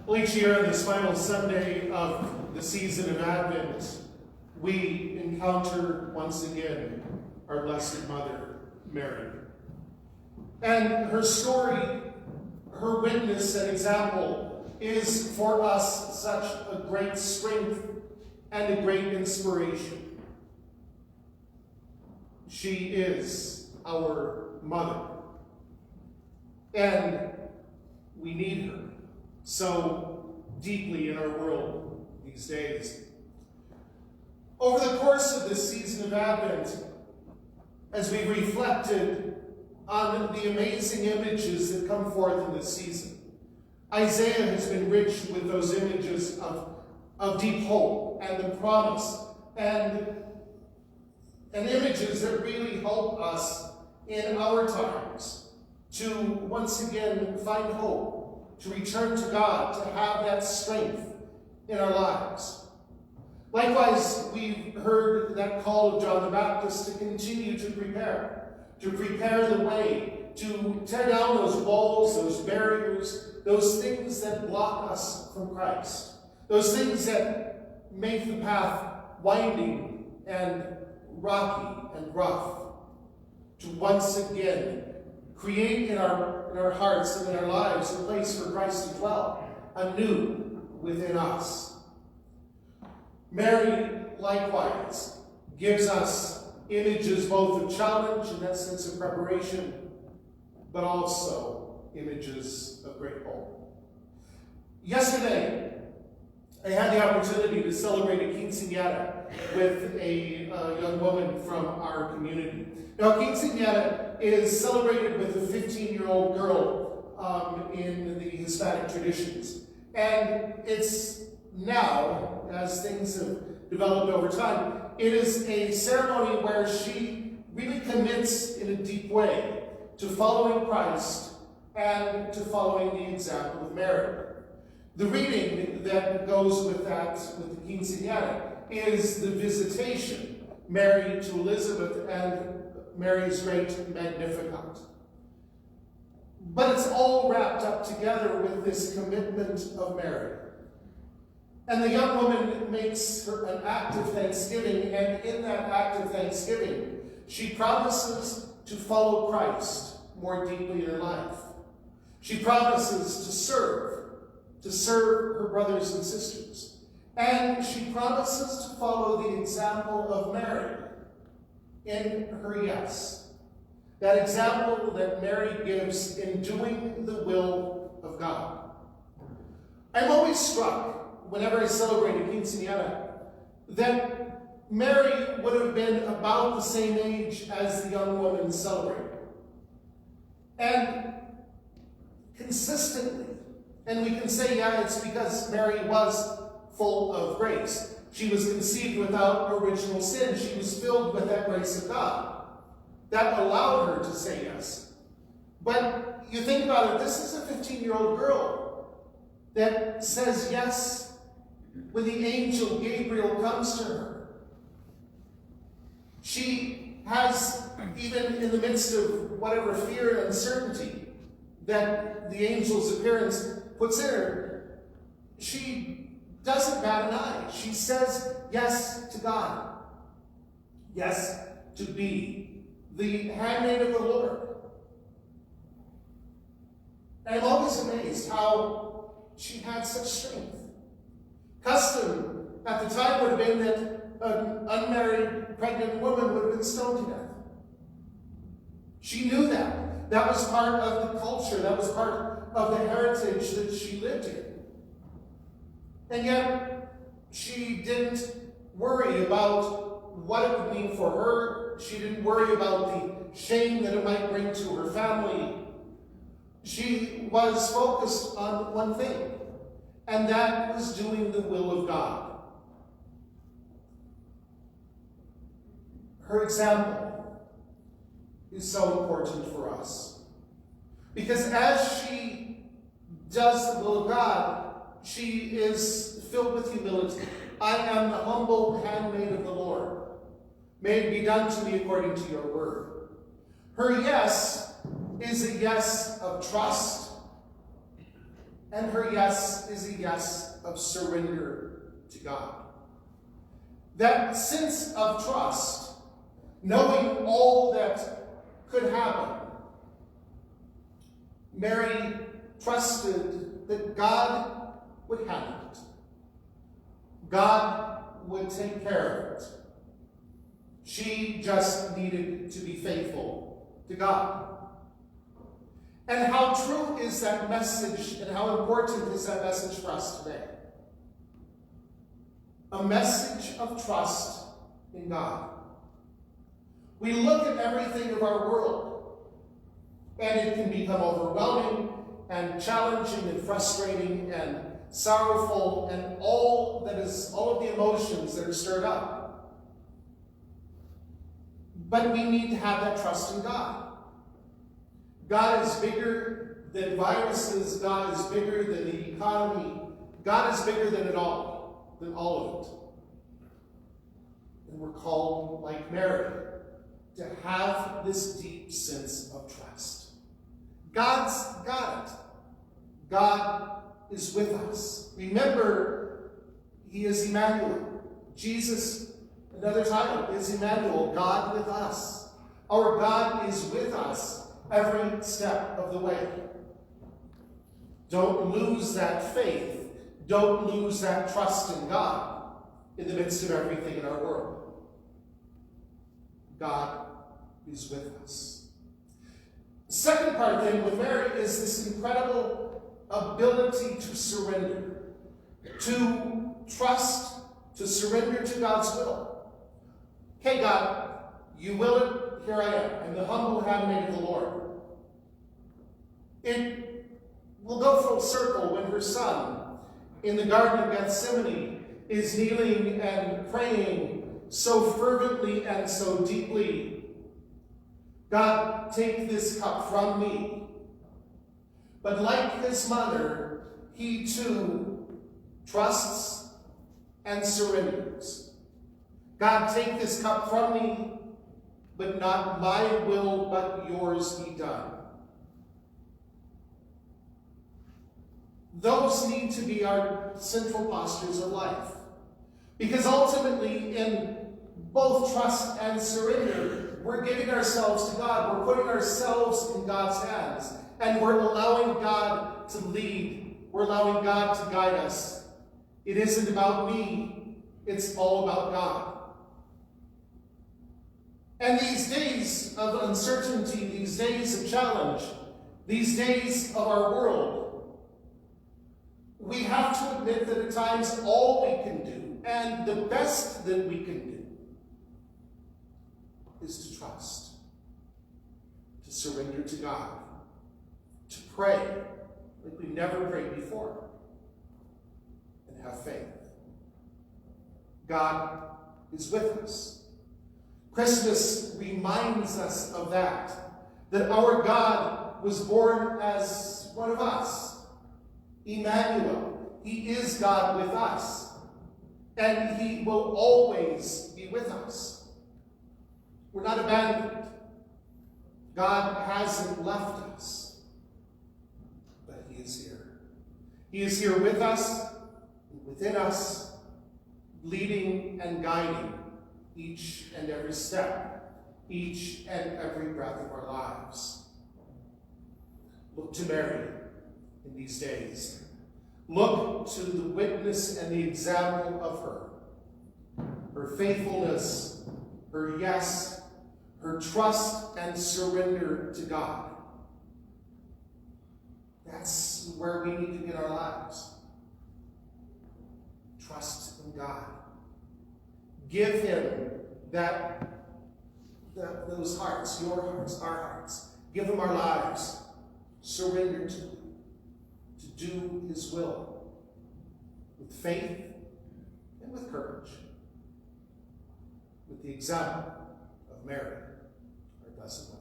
Well, each year on this final Sunday of the season of Advent, we encounter once again our Blessed Mother, Mary. And her story, her witness and example is for us such a great strength and a great inspiration. She is our mother. And we need her so deeply in our world these days. Over the course of this season of Advent, as we reflected on the amazing images that come forth in this season, Isaiah has been rich with those images of deep hope and the promise and images that really help us in our times to once again find hope, to return to God, to have that strength in our lives. Likewise, we've heard that call of John the Baptist to continue to prepare the way, to tear down those walls, those barriers, those things that block us from Christ, those things that make the path winding and rocky and rough, to once again create in our hearts and in our lives a place for Christ to dwell anew within us. Mary, likewise, gives us images both of challenge in that sense of preparation, but also images of great hope. Yesterday, I had the opportunity to celebrate a quinceañera with a young woman from our community. Now, quinceañera is celebrated with a 15-year-old girl in the Hispanic traditions. And it's now, as things have developed over time, it is a ceremony where she really commits in a deep way to following Christ and to following the example of Mary. The reading that goes with that, with the quinceañera, is the Visitation, Mary to Elizabeth and Mary's great Magnificat. But it's all wrapped up together with this commitment of Mary. And the young woman makes an act of thanksgiving, and in that act of thanksgiving, she promises to follow Christ more deeply in her life. She promises to serve her brothers and sisters. And she promises to follow the example of Mary in her yes. That example that Mary gives in doing the will of God. I'm always struck, whenever I celebrate a quinceañera, that Mary would have been about the same age as the young woman celebrating. And consistently, and we can say, yeah, it's because Mary was full of grace. She was conceived without original sin. She was filled with that grace of God. That allowed her to say yes. But you think about it, this is a 15-year-old girl that says yes when the angel Gabriel comes to her. She has, even in the midst of whatever fear and uncertainty that the angel's appearance puts in her, she doesn't bat an eye. She says yes to God. Yes to be the handmaid of the Lord. And I'm always amazed how she had such strength. Custom at the time would have been that an unmarried pregnant woman would have been stoned to death. She knew that. That was part of the culture. That was part of the heritage that she lived in. And yet, she didn't worry about what it would mean for her. She didn't worry about the shame that it might bring to her family. She was focused on one thing, and that was doing the will of God. Her example is so important for us. Because as she does the will of God, she is filled with humility. I am the humble handmaid of the Lord. May it be done to me according to your word. Her yes is a yes of trust And her yes is a yes of surrender to God. That sense of trust, knowing all that could happen. Mary trusted that God would handle it. God would take care of it. She just needed to be faithful to God. And how true is that message, and how important is that message for us today? A message of trust in God. We look at everything of our world, and it can become overwhelming and challenging and frustrating and sorrowful and all of the emotions that are stirred up. But we need to have that trust in God. God is bigger than viruses. God is bigger than the economy. God is bigger than it all, than all of it. And we're called, like Mary, to have this deep sense of trust. God's got it. God is with us. Remember, he is Emmanuel. Jesus, another title, is Emmanuel, God with us. Our God is with us every step of the way. Don't lose that faith. Don't lose that trust in God in the midst of everything in our world. God is with us. The second part then with Mary is this incredible ability to surrender, to trust, to surrender to God's will. Okay, God, you will it. Here I am. I'm the humble handmaid of the Lord. It will go full circle when her son in the Garden of Gethsemane is kneeling and praying so fervently and so deeply. God, take this cup from me. But like his mother, he too trusts and surrenders. God, take this cup from me, but not my will, but yours be done. Those need to be our central postures of life. Because ultimately, in both trust and surrender, we're giving ourselves to God. We're putting ourselves in God's hands. And we're allowing God to lead. We're allowing God to guide us. It isn't about me. It's all about God. And these days of uncertainty, these days of challenge, these days of our world, we have to admit that at times all we can do, and the best that we can do, is to trust, to surrender to God, to pray like we've never prayed before, and have faith. God is with us. Christmas reminds us of that our God was born as one of us. Emmanuel, he is God with us, and he will always be with us. We're not abandoned. God hasn't left us, but he is here. He is here with us, within us, leading and guiding each and every step, each and every breath of our lives. Look to Mary in these days. Look to the witness and the example of her faithfulness, her yes, her trust and surrender to God. That's where we need to get our lives. Trust in God. Give him those hearts, your hearts, our hearts. Give him our lives. Surrender to him, to do his will with faith and with courage, with the example of Mary, our Blessed Mother.